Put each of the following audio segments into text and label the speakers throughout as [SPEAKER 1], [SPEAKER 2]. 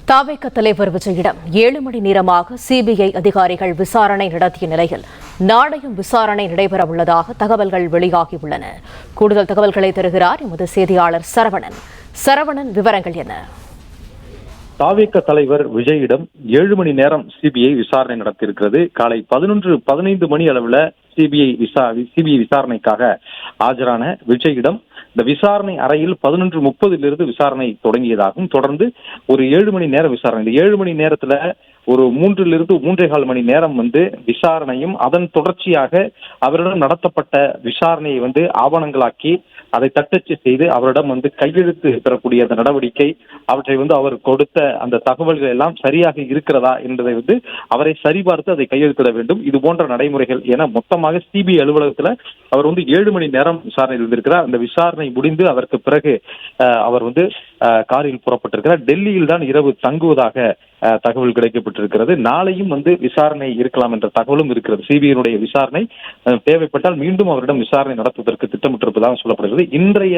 [SPEAKER 1] தவிக தலைவர் விஜயிடம் 7 மணி நேரமாக சிபிஐ அதிகாரிகள் விசாரணை நடத்திய நிலையில் நாளையும் விசாரணை நடைபெறவுள்ளதாக தகவல்கள் வெளியாகியுள்ளன. கூடுதல் தகவல்களை தருகிறார் எமது செய்தியாளர் சரவணன். விவரங்கள் என்ன?
[SPEAKER 2] தவிக தலைவர் விஜயிடம் 7 மணி நேரம் சிபிஐ விசாரணை நடத்தியிருக்கிறது. காலை 11:15 மணி அளவில் சிபிஐ விசாரணைக்காக ஆஜரான விஜயிடம் இந்த விசாரணை அறையில் 11:30 விசாரணை தொடங்கியதாகவும், தொடர்ந்து ஒரு 7 மணி நேர விசாரணை. இந்த 7 மணி நேரத்துல ஒரு 3.5 மணி நேரம் விசாரணையும், அதன் தொடர்ச்சியாக அவரிடம் நடத்தப்பட்ட விசாரணையை ஆவணங்களாக்கி அதை தட்டச்சு செய்து அவரிடம் கையெழுத்து பெறக்கூடிய அந்த நடவடிக்கை, அவற்றை அவர் கொடுத்த அந்த தகவல்கள் எல்லாம் சரியாக இருக்கிறதா என்பதை அவரை சரிபார்த்து அதை கையெழுத்திட வேண்டும். இது போன்ற நடைமுறைகள் என மொத்தமாக சிபிஐ அலுவலகத்துல அவர் 7 மணி நேரம் விசாரணையில் இருந்திருக்கிறார். அந்த விசாரணை முடிந்து அதற்கு பிறகு அவர் காரில் புறப்பட்டிருக்கிறார். டெல்லியில் தான் இரவு தங்குவதாக தகவல் கிடைக்கப்பட்டிருக்கிறது. நாளையும் விசாரணை இருக்கலாம் என்ற தகவலும் இருக்கிறது. சிபிஐனுடைய விசாரணை தேவைப்பட்டால் மீண்டும் அவரிடம் விசாரணை நடத்துவதற்கு திட்டமிட்டிருப்பதாக சொல்லப்படுகிறது. இன்றைய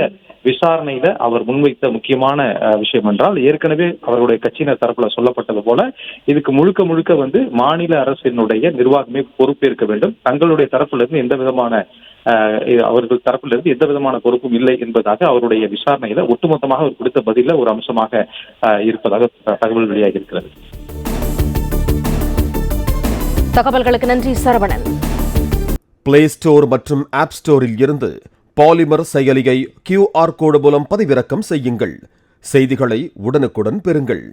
[SPEAKER 2] விசாரணையில அவர் முன்வைத்த முக்கியமான விஷயம் என்றால், ஏற்கனவே அவருடைய கட்சியினர் தரப்புல சொல்லப்பட்டது போல இதுக்கு முழுக்க மாநில அரசினுடைய நிர்வாகமே பொறுப்பேற்க வேண்டும். தங்களுடைய தரப்பிலிருந்து அவர்கள் தரப்பிலிருந்து எந்த விதமான பொறுப்பும் இல்லை என்பதாக அவருடைய விசாரணையில ஒட்டுமொத்தமாக அவர் கொடுத்த பதில ஒரு அம்சமாக இருப்பதாக தகவல் வெளியாகி இருக்கிறது.
[SPEAKER 1] தகவல்களுக்கு நன்றி சரவணன்.
[SPEAKER 3] பிளே ஸ்டோர் மற்றும் ஆப் ஸ்டோரில் இருந்து பாலிமர் செயலியை QR கோடு மூலம் பதிவிறக்கம் செய்யுங்கள். செய்திகளை உடனுக்குடன் பெறுங்கள்.